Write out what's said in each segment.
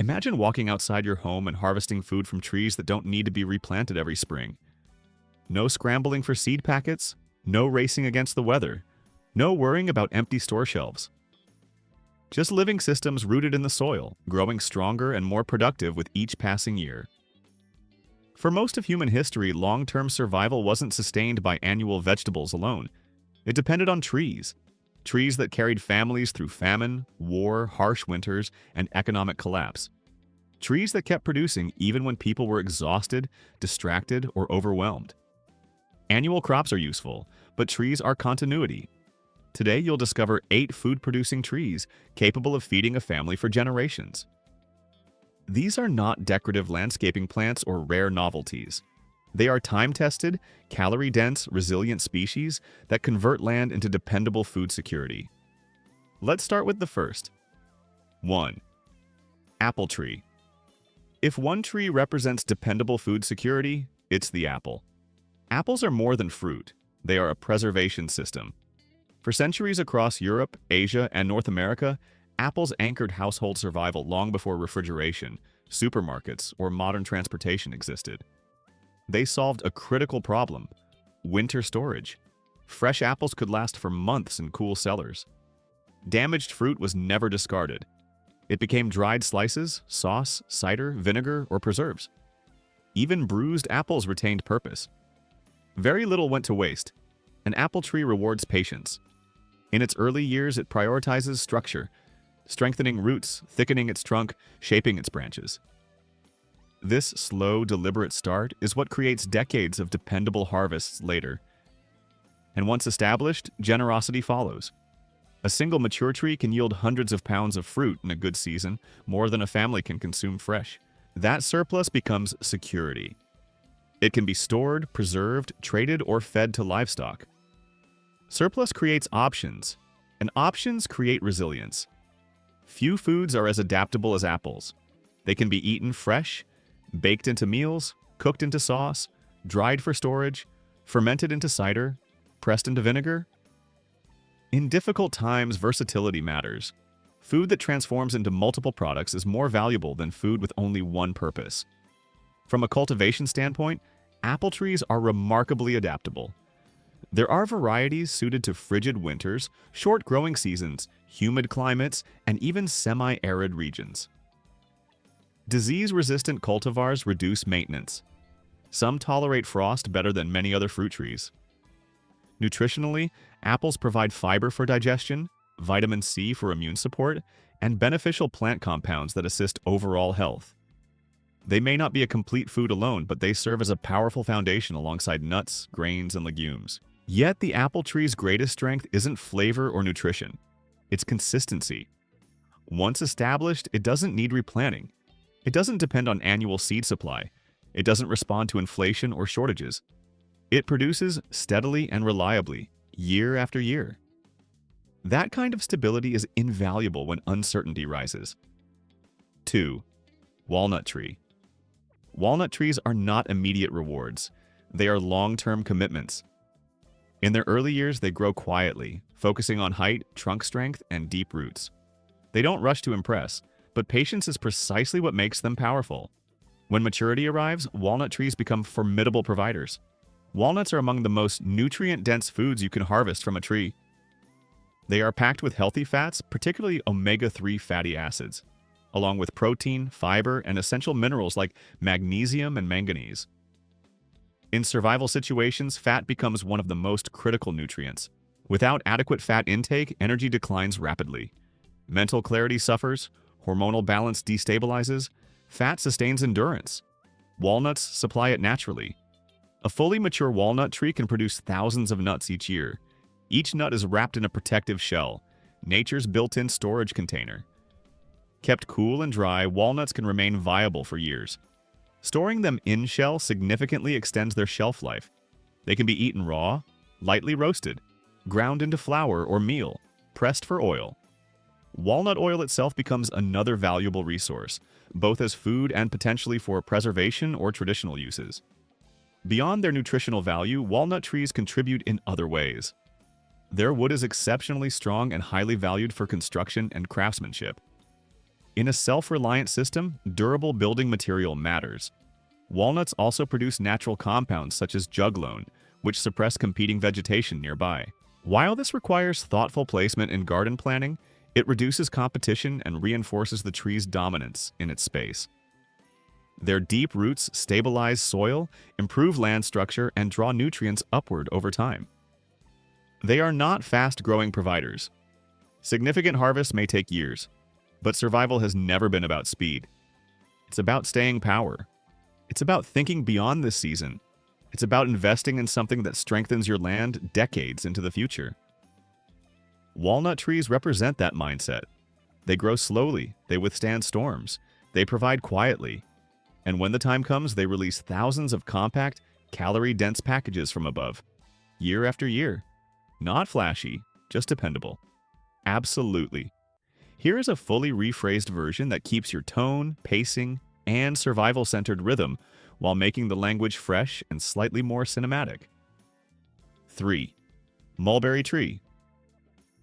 Imagine walking outside your home and harvesting food from trees that don't need to be replanted every spring. No scrambling for seed packets, no racing against the weather, no worrying about empty store shelves. Just living systems rooted in the soil, growing stronger and more productive with each passing year. For most of human history, long-term survival wasn't sustained by annual vegetables alone. It depended on trees. Trees that carried families through famine, war, harsh winters, and economic collapse. Trees that kept producing even when people were exhausted, distracted, or overwhelmed. Annual crops are useful, but trees are continuity. Today, you'll discover 8 food-producing trees capable of feeding a family for generations. These are not decorative landscaping plants or rare novelties. They are time-tested, calorie-dense, resilient species that convert land into dependable food security. Let's start with the first. 1. Apple tree. If one tree represents dependable food security, it's the apple. Apples are more than fruit. They are a preservation system. For centuries across Europe, Asia, and North America, apples anchored household survival long before refrigeration, supermarkets, or modern transportation existed. They solved a critical problem: winter storage. Fresh apples could last for months in cool cellars. Damaged fruit was never discarded. It became dried slices, sauce, cider, vinegar, or preserves. Even bruised apples retained purpose. Very little went to waste. An apple tree rewards patience. In its early years, it prioritizes structure, strengthening roots, thickening its trunk, shaping its branches. This slow, deliberate start is what creates decades of dependable harvests later. And once established, generosity follows. A single mature tree can yield hundreds of pounds of fruit in a good season, more than a family can consume fresh. That surplus becomes security. It can be stored, preserved, traded, or fed to livestock. Surplus creates options, and options create resilience. Few foods are as adaptable as apples. They can be eaten fresh, baked into meals, cooked into sauce, dried for storage, fermented into cider, pressed into vinegar. In difficult times, versatility matters. Food that transforms into multiple products is more valuable than food with only one purpose. From a cultivation standpoint, apple trees are remarkably adaptable. There are varieties suited to frigid winters, short growing seasons, humid climates, and even semi-arid regions. Disease-resistant cultivars reduce maintenance. Some tolerate frost better than many other fruit trees. Nutritionally, apples provide fiber for digestion, vitamin C for immune support, and beneficial plant compounds that assist overall health. They may not be a complete food alone, but they serve as a powerful foundation alongside nuts, grains, and legumes. Yet the apple tree's greatest strength isn't flavor or nutrition. It's consistency. Once established, it doesn't need replanting. It doesn't depend on annual seed supply. It doesn't respond to inflation or shortages. It produces steadily and reliably, year after year. That kind of stability is invaluable when uncertainty rises. 2. Walnut tree. Walnut trees are not immediate rewards. They are long-term commitments. In their early years, they grow quietly, focusing on height, trunk strength, and deep roots. They don't rush to impress, but patience is precisely what makes them powerful. When maturity arrives, walnut trees become formidable providers. Walnuts are among the most nutrient-dense foods you can harvest from a tree. They are packed with healthy fats, particularly omega-3 fatty acids, along with protein, fiber, and essential minerals like magnesium and manganese. In survival situations, fat becomes one of the most critical nutrients. Without adequate fat intake, energy declines rapidly. Mental clarity suffers, hormonal balance destabilizes, fat sustains endurance. Walnuts supply it naturally. A fully mature walnut tree can produce thousands of nuts each year. Each nut is wrapped in a protective shell, nature's built-in storage container. Kept cool and dry, walnuts can remain viable for years. Storing them in shell significantly extends their shelf life. They can be eaten raw, lightly roasted, ground into flour or meal, pressed for oil. Walnut oil itself becomes another valuable resource, both as food and potentially for preservation or traditional uses. Beyond their nutritional value, walnut trees contribute in other ways. Their wood is exceptionally strong and highly valued for construction and craftsmanship. In a self-reliant system, durable building material matters. Walnuts also produce natural compounds such as juglone, which suppress competing vegetation nearby. While this requires thoughtful placement in garden planning, it reduces competition and reinforces the tree's dominance in its space. Their deep roots stabilize soil, improve land structure, and draw nutrients upward over time. They are not fast-growing providers. Significant harvests may take years, but survival has never been about speed. It's about staying power. It's about thinking beyond this season. It's about investing in something that strengthens your land decades into the future. Walnut trees represent that mindset. They grow slowly, they withstand storms, they provide quietly, and when the time comes, they release thousands of compact, calorie-dense packages from above, year after year. Not flashy, just dependable. Absolutely. Here is a fully rephrased version that keeps your tone, pacing, and survival-centered rhythm while making the language fresh and slightly more cinematic. 3. Mulberry tree.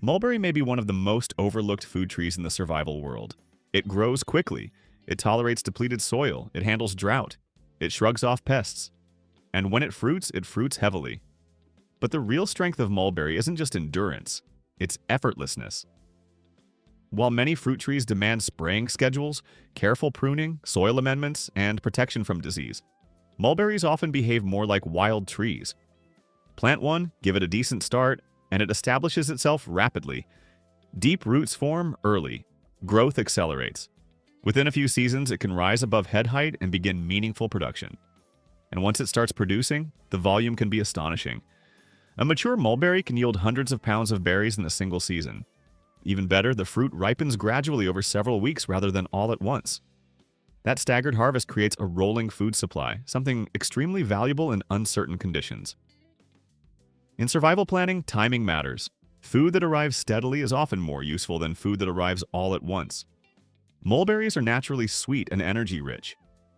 Mulberry may be one of the most overlooked food trees in the survival world. It grows quickly, it tolerates depleted soil, it handles drought, it shrugs off pests, and when it fruits heavily. But the real strength of mulberry isn't just endurance, it's effortlessness. While many fruit trees demand spraying schedules, careful pruning, soil amendments, and protection from disease, mulberries often behave more like wild trees. Plant one, give it a decent start, and it establishes itself rapidly. Deep roots form early. Growth accelerates. Within a few seasons, it can rise above head height and begin meaningful production. And once it starts producing, the volume can be astonishing. A mature mulberry can yield hundreds of pounds of berries in a single season. Even better, the fruit ripens gradually over several weeks rather than all at once. That staggered harvest creates a rolling food supply, something extremely valuable in uncertain conditions. In survival planning, timing matters. Food that arrives steadily is often more useful than food that arrives all at once. Mulberries are naturally sweet and energy-rich.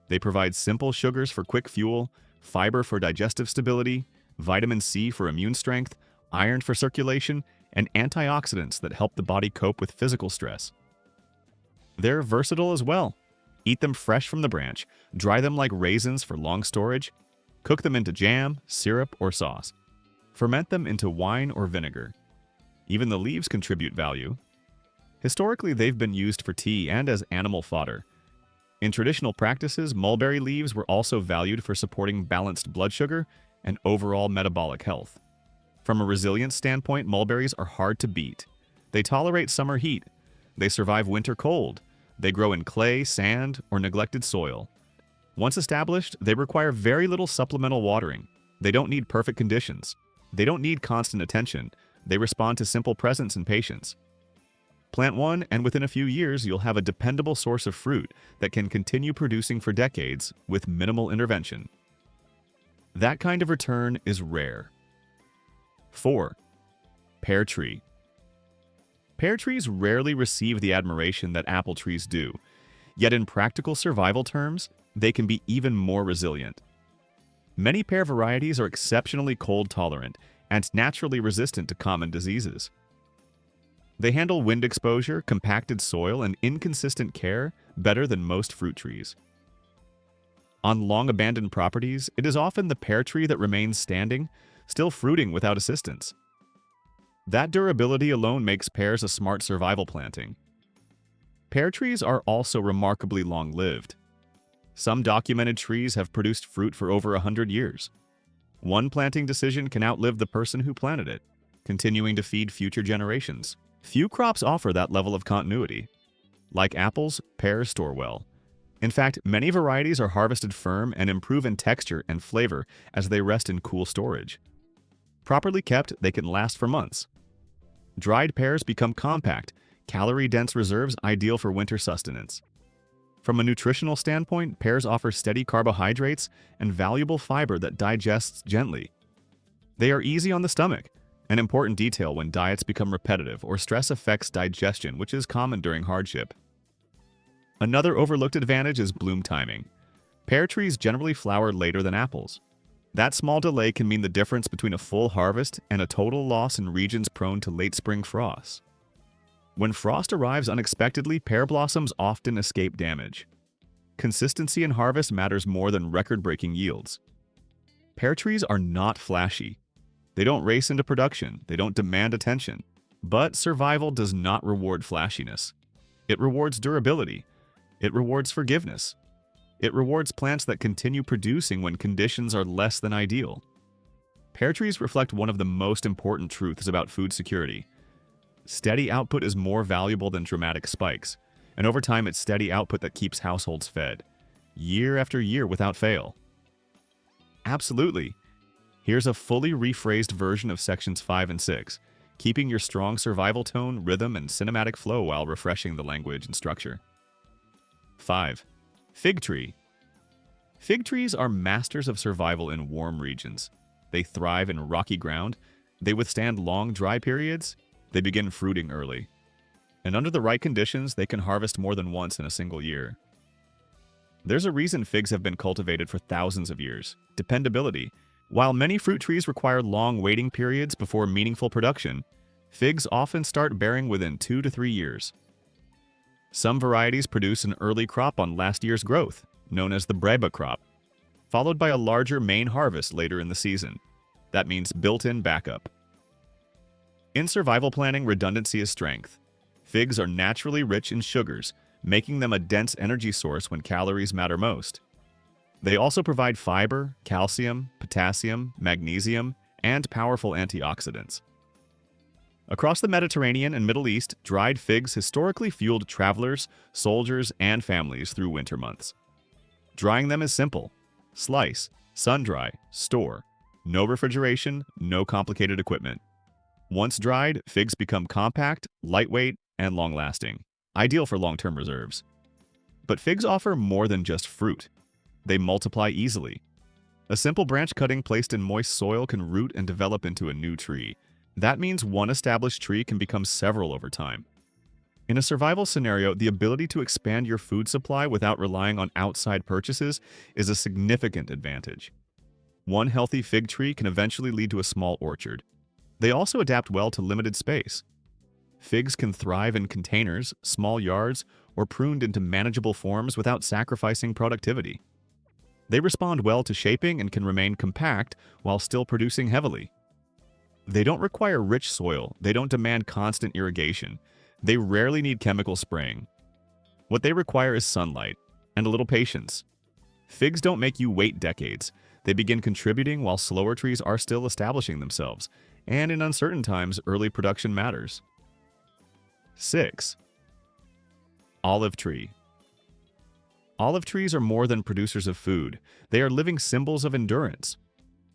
They provide simple sugars for quick fuel, fiber for digestive stability, vitamin C for immune strength, iron for circulation, and antioxidants that help the body cope with physical stress. They're versatile as well. Eat them fresh from the branch, dry them like raisins for long storage, cook them into jam, syrup, or sauce. Ferment them into wine or vinegar. Even the leaves contribute value. Historically, they've been used for tea and as animal fodder. In traditional practices, mulberry leaves were also valued for supporting balanced blood sugar and overall metabolic health. From a resilience standpoint, mulberries are hard to beat. They tolerate summer heat. They survive winter cold. They grow in clay, sand, or neglected soil. Once established, they require very little supplemental watering. They don't need perfect conditions. They don't need constant attention. They respond to simple presence and patience. Plant one, and within a few years, you'll have a dependable source of fruit that can continue producing for decades with minimal intervention. That kind of return is rare. 4. Pear tree. Pear trees rarely receive the admiration that apple trees do, yet in practical survival terms, they can be even more resilient. Many pear varieties are exceptionally cold tolerant and naturally resistant to common diseases. They handle wind exposure, compacted soil, and inconsistent care better than most fruit trees. On long-abandoned properties, it is often the pear tree that remains standing, still fruiting without assistance. That durability alone makes pears a smart survival planting. Pear trees are also remarkably long-lived. Some documented trees have produced fruit for over 100 years. One planting decision can outlive the person who planted it, continuing to feed future generations. Few crops offer that level of continuity. Like apples, pears store well. In fact, many varieties are harvested firm and improve in texture and flavor as they rest in cool storage. Properly kept, they can last for months. Dried pears become compact, calorie-dense reserves ideal for winter sustenance. From a nutritional standpoint, pears offer steady carbohydrates and valuable fiber that digests gently. They are easy on the stomach, an important detail when diets become repetitive or stress affects digestion, which is common during hardship. Another overlooked advantage is bloom timing. Pear trees generally flower later than apples. That small delay can mean the difference between a full harvest and a total loss in regions prone to late spring frosts. When frost arrives unexpectedly, pear blossoms often escape damage. Consistency in harvest matters more than record-breaking yields. Pear trees are not flashy. They don't race into production, they don't demand attention. But survival does not reward flashiness. It rewards durability. It rewards forgiveness. It rewards plants that continue producing when conditions are less than ideal. Pear trees reflect one of the most important truths about food security. Steady output is more valuable than dramatic spikes, and over time it's steady output that keeps households fed, year after year without fail. Absolutely. Here's a fully rephrased version of sections 5 and 6, keeping your strong survival tone, rhythm, and cinematic flow while refreshing the language and structure. 5. Fig tree. Fig trees are masters of survival in warm regions. They thrive in rocky ground, they withstand long dry periods, they begin fruiting early. And under the right conditions, they can harvest more than once in a single year. There's a reason figs have been cultivated for thousands of years: dependability. While many fruit trees require long waiting periods before meaningful production, figs often start bearing within 2 to 3 years. Some varieties produce an early crop on last year's growth, known as the breba crop, followed by a larger main harvest later in the season. That means built-in backup. In survival planning, redundancy is strength. Figs are naturally rich in sugars, making them a dense energy source when calories matter most. They also provide fiber, calcium, potassium, magnesium, and powerful antioxidants. Across the Mediterranean and Middle East, dried figs historically fueled travelers, soldiers, and families through winter months. Drying them is simple: slice, sun-dry, store. No refrigeration, no complicated equipment. Once dried, figs become compact, lightweight, and long-lasting, ideal for long-term reserves. But figs offer more than just fruit. They multiply easily. A simple branch cutting placed in moist soil can root and develop into a new tree. That means one established tree can become several over time. In a survival scenario, the ability to expand your food supply without relying on outside purchases is a significant advantage. One healthy fig tree can eventually lead to a small orchard. They also adapt well to limited space. Figs can thrive in containers, small yards, or pruned into manageable forms without sacrificing productivity. They respond well to shaping and can remain compact while still producing heavily. They don't require rich soil, they don't demand constant irrigation, they rarely need chemical spraying. What they require is sunlight and a little patience. Figs don't make you wait decades. They begin contributing while slower trees are still establishing themselves, and in uncertain times, early production matters. 6. Olive tree. Olive trees are more than producers of food. They are living symbols of endurance.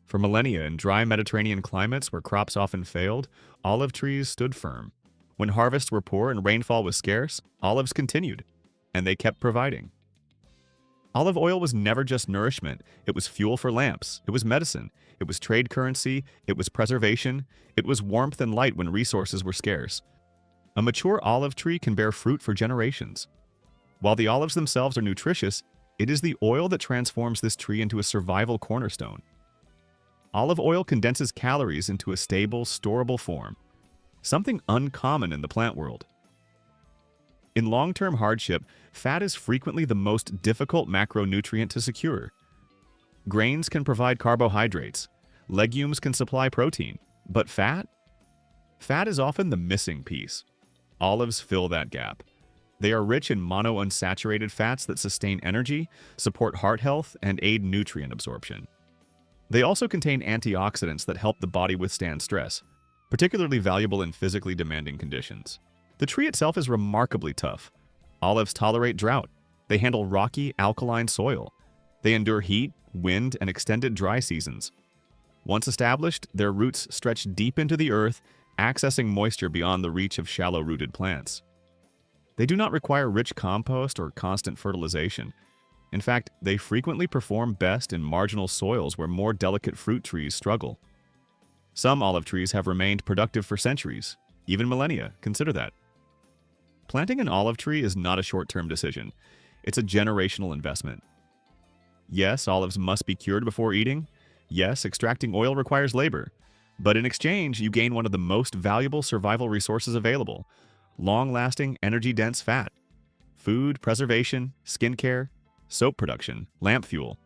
For millennia in dry Mediterranean climates where crops often failed, olive trees stood firm. When harvests were poor and rainfall was scarce, olives continued, and they kept providing. Olive oil was never just nourishment. It was fuel for lamps. It was medicine. It was trade currency. It was preservation. It was warmth and light when resources were scarce. A mature olive tree can bear fruit for generations. While the olives themselves are nutritious, it is the oil that transforms this tree into a survival cornerstone. Olive oil condenses calories into a stable, storable form, something uncommon in the plant world. In long-term hardship, fat is frequently the most difficult macronutrient to secure. Grains can provide carbohydrates, legumes can supply protein, but fat? Fat is often the missing piece. Olives fill that gap. They are rich in monounsaturated fats that sustain energy, support heart health, and aid nutrient absorption. They also contain antioxidants that help the body withstand stress, particularly valuable in physically demanding conditions. The tree itself is remarkably tough. Olives tolerate drought. They handle rocky, alkaline soil. They endure heat, wind, and extended dry seasons. Once established, their roots stretch deep into the earth, accessing moisture beyond the reach of shallow-rooted plants. They do not require rich compost or constant fertilization. In fact, they frequently perform best in marginal soils where more delicate fruit trees struggle. Some olive trees have remained productive for centuries, even millennia. Consider that. Planting an olive tree is not a short-term decision. It's a generational investment. Yes, olives must be cured before eating. Yes, extracting oil requires labor. But in exchange, you gain one of the most valuable survival resources available: long-lasting, energy-dense fat, food preservation, skincare, soap production, lamp fuel.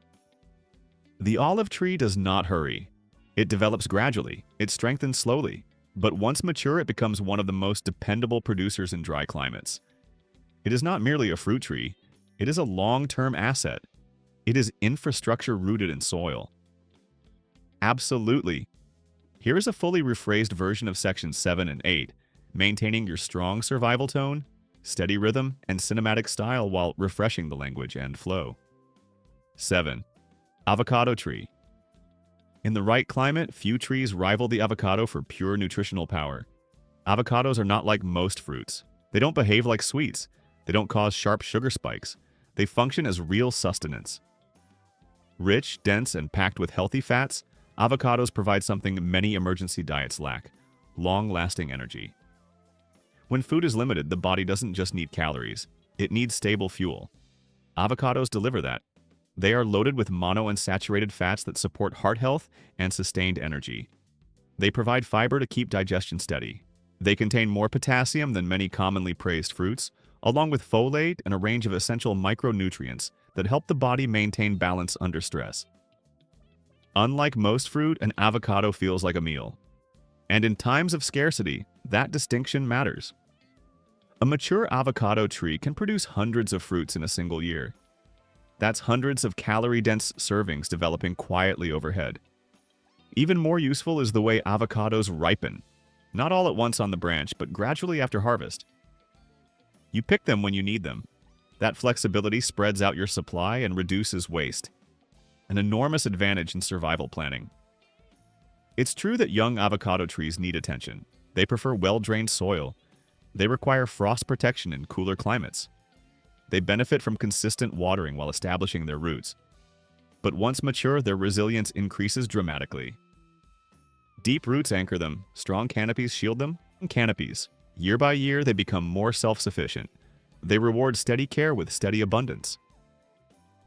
The olive tree does not hurry. It develops gradually, it strengthens slowly, but once mature it becomes one of the most dependable producers in dry climates. It is not merely a fruit tree, it is a long-term asset. It is infrastructure rooted in soil. Absolutely. Here is a fully rephrased version of sections 7 and 8, maintaining your strong survival tone, steady rhythm, and cinematic style while refreshing the language and flow. 7. Avocado tree. In the right climate, few trees rival the avocado for pure nutritional power. Avocados are not like most fruits. They don't behave like sweets. They don't cause sharp sugar spikes. They function as real sustenance. Rich, dense, and packed with healthy fats, avocados provide something many emergency diets lack: long-lasting energy. When food is limited, the body doesn't just need calories, it needs stable fuel. Avocados deliver that. They are loaded with monounsaturated fats that support heart health and sustained energy. They provide fiber to keep digestion steady. They contain more potassium than many commonly praised fruits, along with folate and a range of essential micronutrients that help the body maintain balance under stress. Unlike most fruit, an avocado feels like a meal. And in times of scarcity, that distinction matters. A mature avocado tree can produce hundreds of fruits in a single year. That's hundreds of calorie-dense servings developing quietly overhead. Even more useful is the way avocados ripen, not all at once on the branch, but gradually after harvest. You pick them when you need them. That flexibility spreads out your supply and reduces waste, an enormous advantage in survival planning. It's true that young avocado trees need attention. They prefer well-drained soil. They require frost protection in cooler climates. They benefit from consistent watering while establishing their roots. But once mature, their resilience increases dramatically. Deep roots anchor them, strong canopies shield them, and canopies. Year by year, they become more self-sufficient. They reward steady care with steady abundance.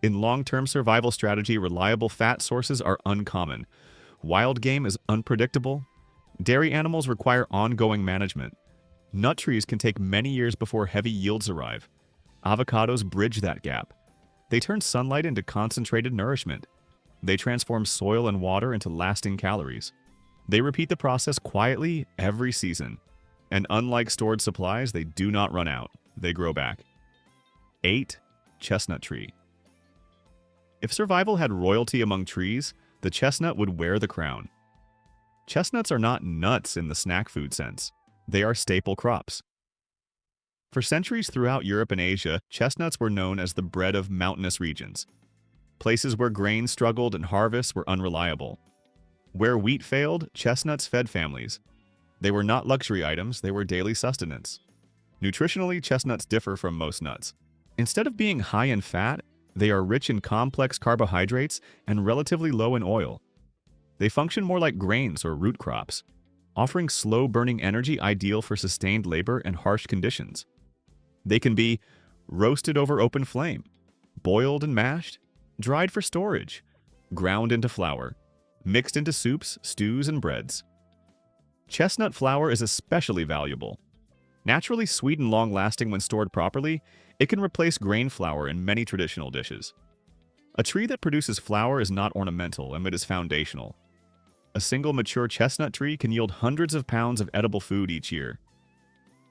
In long-term survival strategy, reliable fat sources are uncommon. Wild game is unpredictable. Dairy animals require ongoing management. Nut trees can take many years before heavy yields arrive. Avocados bridge that gap. They turn sunlight into concentrated nourishment. They transform soil and water into lasting calories. They repeat the process quietly every season. And unlike stored supplies, they do not run out. They grow back. 8. Chestnut tree. If survival had royalty among trees, the chestnut would wear the crown. Chestnuts are not nuts in the snack food sense. They are staple crops. For centuries throughout Europe and Asia, chestnuts were known as the bread of mountainous regions, places where grain struggled and harvests were unreliable. Where wheat failed, chestnuts fed families. They were not luxury items, they were daily sustenance. Nutritionally, chestnuts differ from most nuts. Instead of being high in fat, they are rich in complex carbohydrates and relatively low in oil. They function more like grains or root crops, offering slow-burning energy ideal for sustained labor and harsh conditions. They can be roasted over open flame, boiled and mashed, dried for storage, ground into flour, mixed into soups, stews, and breads. Chestnut flour is especially valuable. Naturally sweet and long-lasting when stored properly, it can replace grain flour in many traditional dishes. A tree that produces flour is not ornamental, and it is foundational. A single mature chestnut tree can yield hundreds of pounds of edible food each year.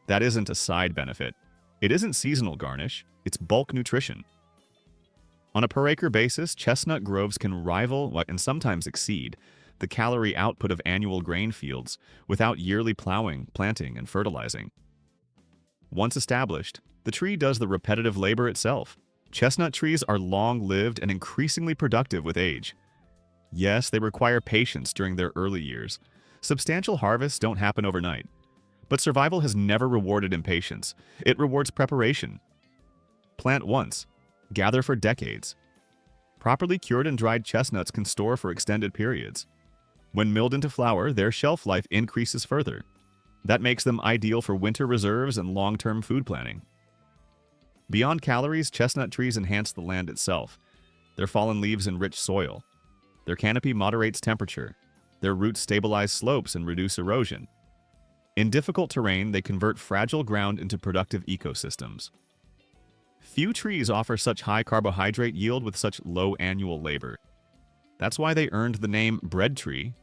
That isn't a side benefit. It isn't seasonal garnish, it's bulk nutrition. On a per-acre basis, chestnut groves can rival, and sometimes exceed, the calorie output of annual grain fields without yearly plowing, planting, and fertilizing. Once established, the tree does the repetitive labor itself. Chestnut trees are long-lived and increasingly productive with age. Yes, they require patience during their early years. Substantial harvests don't happen overnight. But survival has never rewarded impatience. It rewards preparation. Plant once, gather for decades. Properly cured and dried chestnuts can store for extended periods. When milled into flour, their shelf life increases further. That makes them ideal for winter reserves and long-term food planning. Beyond calories, chestnut trees enhance the land itself. Their fallen leaves enrich soil. Their canopy moderates temperature. Their roots stabilize slopes and reduce erosion. In difficult terrain, they convert fragile ground into productive ecosystems. Few trees offer such high carbohydrate yield with such low annual labor. That's why they earned the name bread tree.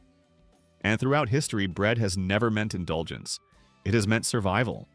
And throughout history, bread has never meant indulgence. It has meant survival.